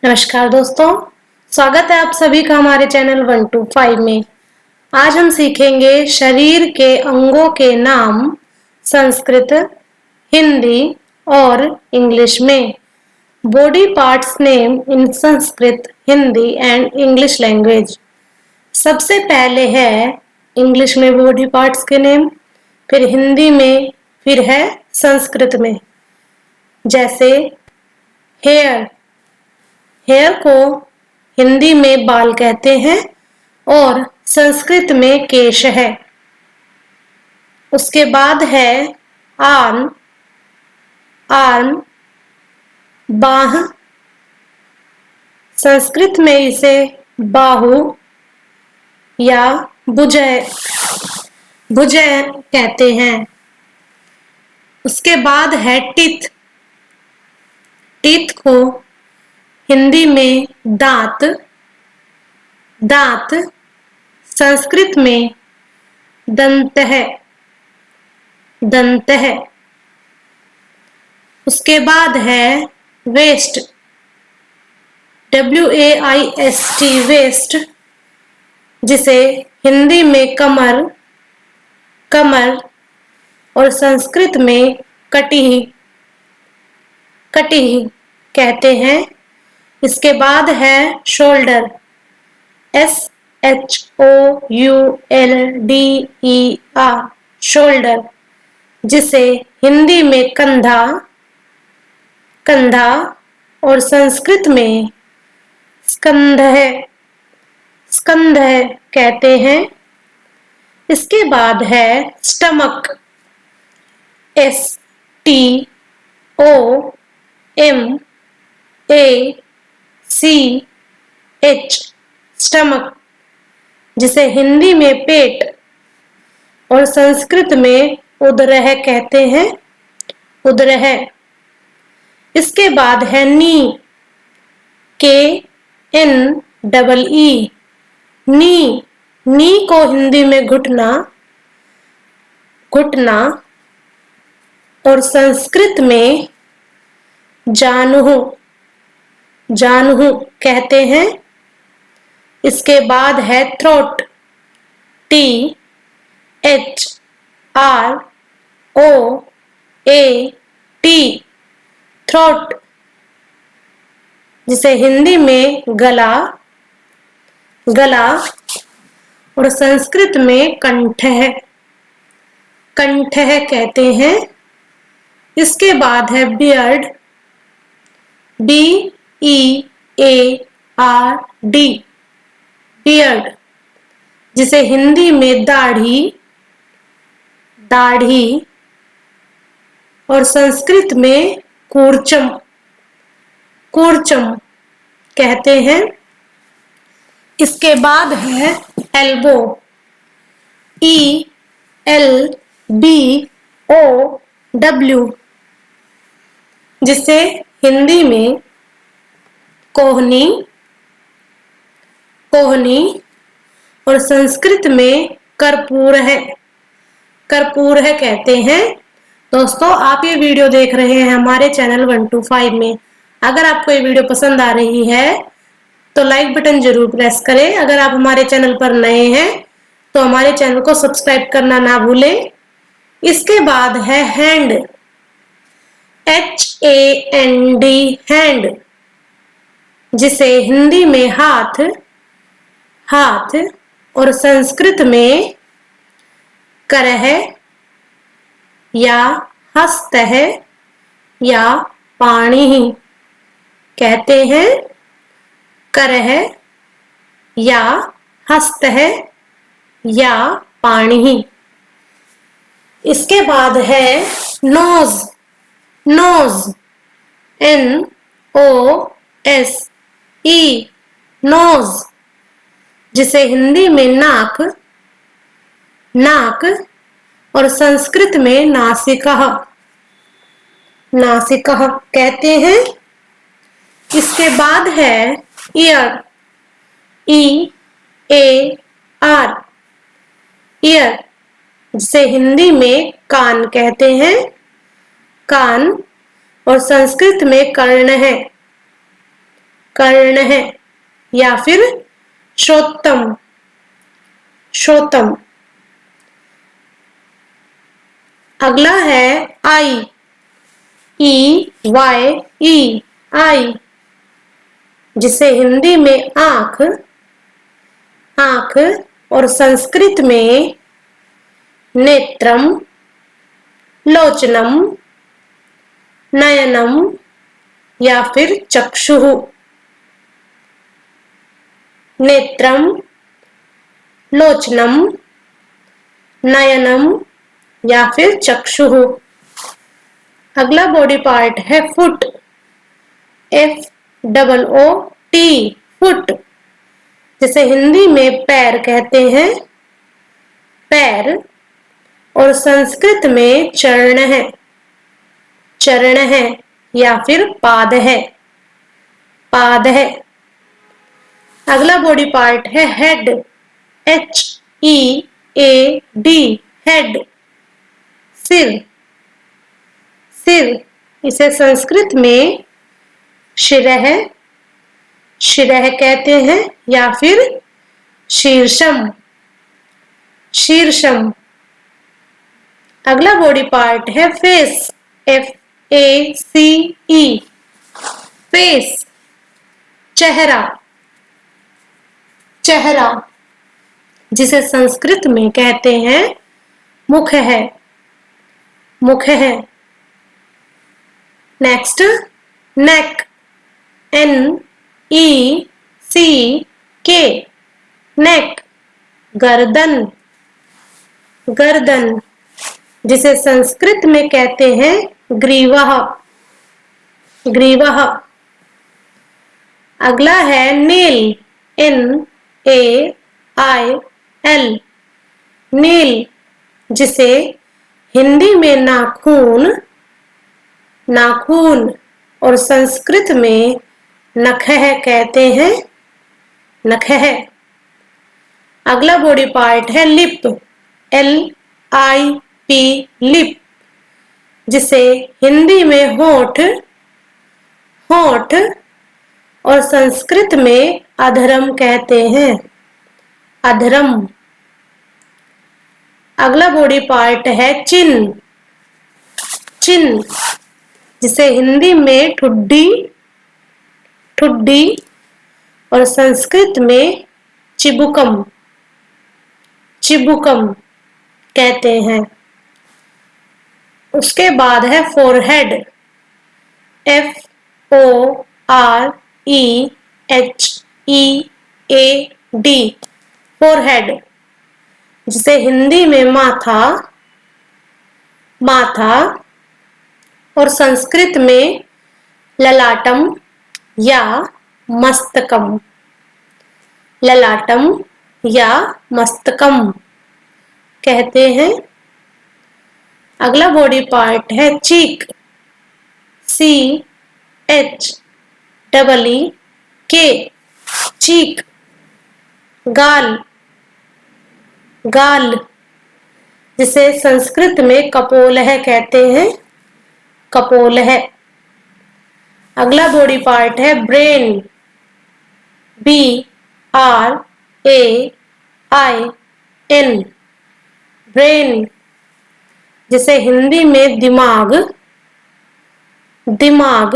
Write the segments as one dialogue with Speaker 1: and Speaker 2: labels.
Speaker 1: नमस्कार दोस्तों, स्वागत है आप सभी का हमारे चैनल 125 में। आज हम सीखेंगे शरीर के अंगों के नाम संस्कृत, हिंदी और इंग्लिश में। Body parts name in Sanskrit, Hindi and English language. सबसे पहले है इंग्लिश में बॉडी पार्ट्स के नेम, फिर हिंदी में, फिर है संस्कृत में। जैसे हेयर, हेयर को हिंदी में बाल कहते हैं और संस्कृत में केश है। उसके बाद है आर्म, आर्म बाह, संस्कृत में इसे बाहु या भुजय भुजय कहते हैं। उसके बाद है टीथ, टीथ को हिंदी में दांत, दांत संस्कृत में दंत है, दंत है। उसके बाद है वेस्ट, WAIST वेस्ट, जिसे हिंदी में कमर, कमर और संस्कृत में कटिही, कटिही कहते हैं। इसके बाद है शोल्डर, SHOULDER, शोल्डर, जिसे हिंदी में कंधा, कंधा और संस्कृत में स्कंध है, स्कंध कहते हैं। इसके बाद है स्टमक, STOMACH, स्टमक, जिसे हिंदी में पेट और संस्कृत में उदरह कहते हैं, उदरह। इसके बाद है नी, KNEE, नी, नी को हिंदी में घुटना, घुटना और संस्कृत में जानुह, जानुह कहते हैं। इसके बाद है थ्रोट, THROAT, थ्रोट, जिसे हिंदी में गला, गला और संस्कृत में कंठ है, कंठ कहते हैं। इसके बाद है बियर्ड, BEARD, बियर्ड, जिसे हिंदी में दाढ़ी, दाढ़ी और संस्कृत में कूर्चम, कूर्चम कहते हैं। इसके बाद है एल्बो, ELBOW, जिसे हिंदी में कोहनी, कोहनी और संस्कृत में कर्पूर है, कर्पूर है कहते हैं। दोस्तों, आप ये वीडियो देख रहे हैं हमारे चैनल 125 में। अगर आपको ये वीडियो पसंद आ रही है तो लाइक बटन जरूर प्रेस करें। अगर आप हमारे चैनल पर नए हैं तो हमारे चैनल को सब्सक्राइब करना ना भूलें। इसके बाद है हैंड, HAND, हैंड, जिसे हिंदी में हाथ, हाथ और संस्कृत में करह या हस्त है या पाणी कहते हैं, करह या हस्त है या पाणी। इसके बाद है नोज, नोज, NOSE, नोज, जिसे हिंदी में नाक, नाक और संस्कृत में नासिका, नासिका कहते हैं। इसके बाद है ईयर, EAR, ईयर, जिसे हिंदी में कान कहते हैं, कान और संस्कृत में कर्ण है, कर्ण है या फिर श्रोत्रम, श्रोत्रम। अगला है आई, ई वाई ई, आई, जिसे हिंदी में आंख, आंख और संस्कृत में नेत्रम, लोचनम, नयनम या फिर चक्षुः। नेत्रम, लोचनम, नयनम या फिर चक्षुः। अगला बॉडी पार्ट है फुट, FOOT, फुट, जिसे हिंदी में पैर कहते हैं, पैर, और संस्कृत में चरण है, चरण है या फिर पाद है, पाद है। अगला बॉडी पार्ट है हेड, HEAD, हेड, सिर, सिर, इसे संस्कृत में शिरः, शिरः कहते हैं या फिर शीर्षम, शीर्षम। अगला बॉडी पार्ट है फेस, FACE, फेस, चेहरा, चेहरा, जिसे संस्कृत में कहते हैं मुख है, मुख है। नेक्स्ट नेक, NECK, नेक, गर्दन, गर्दन, जिसे संस्कृत में कहते हैं ग्रीवः, ग्रीवः। अगला है नेल, NAIL, नेल, जिसे हिंदी में नाखून, नाखून और संस्कृत में नखः कहते हैं, नखः। अगला बॉडी पार्ट है लिप, LIP, लिप, जिसे हिंदी में होठ, होठ और संस्कृत में अधरम कहते हैं, अधरम। अगला बॉडी पार्ट है चिन, चिन, जिसे हिंदी में ठुड्डी, ठुड्डी और संस्कृत में चिबुकम, चिबुकम कहते हैं। उसके बाद है फोरहेड, FOREHEAD, फोरहेड, जिसे हिंदी में माथा, माथा और संस्कृत में ललाटम या मस्तकम, ललाटम या मस्तकम कहते हैं। अगला बॉडी पार्ट है चीक, CHEEK, चीक, गाल, गाल, जिसे संस्कृत में कपोलः कहते हैं, कपोलः। अगला बॉडी पार्ट है ब्रेन, BRAIN, ब्रेन, जिसे हिंदी में दिमाग, दिमाग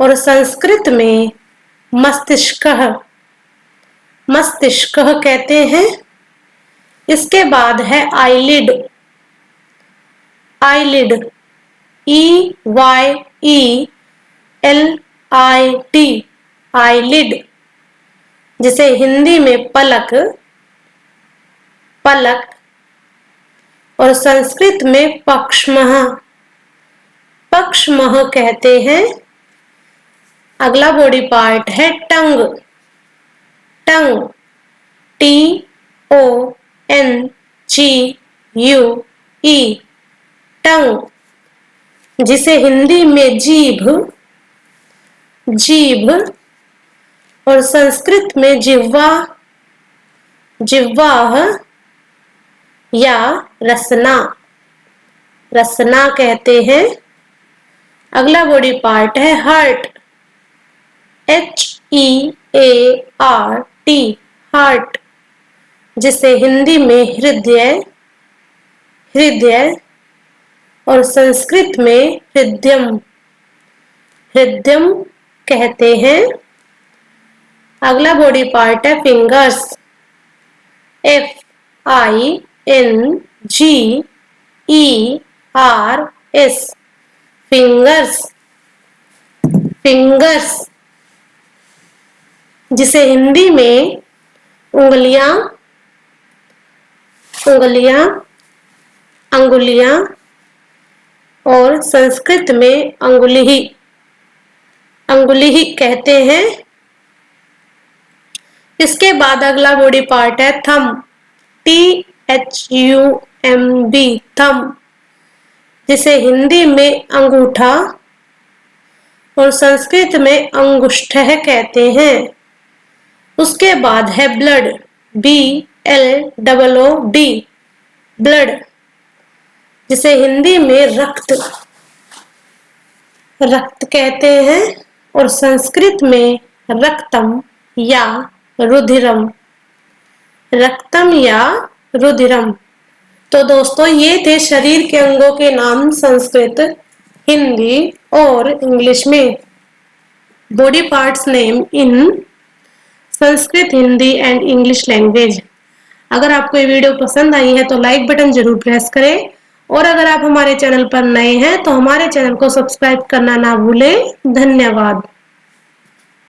Speaker 1: और संस्कृत में मस्तिष्क, मस्तिष्क कहते हैं। इसके बाद है आईलिड, आईलिड, EYELID, आईलिड, जिसे हिंदी में पलक, पलक और संस्कृत में पक्ष्मः, पक्ष्मः कहते हैं। अगला बॉडी पार्ट है टंग, टंग, TONGUE, टंग, जिसे हिंदी में जीभ, जीभ और संस्कृत में जिह्वा, जिह्वाह या रसना, रसना कहते हैं। अगला बॉडी पार्ट है हार्ट, HEART, हार्ट, जिसे हिंदी में हृदय और संस्कृत में हृदयम कहते हैं। अगला बॉडी पार्ट है फिंगर्स, FINGERS, फिंगर्स, जिसे हिंदी में अंगुलियां और संस्कृत में अंगुली कहते हैं। इसके बाद अगला बॉडी पार्ट है थंब, THUMB, थंब, जिसे हिंदी में अंगूठा और संस्कृत में अंगुष्ठः कहते हैं। उसके बाद है ब्लड, BLOOD, ब्लड, जिसे हिंदी में रक्त कहते हैं और संस्कृत में रक्तम या रुधिरम। तो दोस्तों ये थे शरीर के अंगों के नाम संस्कृत, हिंदी और इंग्लिश में। Body parts name in Sanskrit, Hindi and English language. अगर आपको ये वीडियो पसंद आई है तो लाइक बटन जरूर प्रेस करें, और अगर आप हमारे चैनल पर नए हैं तो हमारे चैनल को सब्सक्राइब करना ना भूलें। धन्यवाद।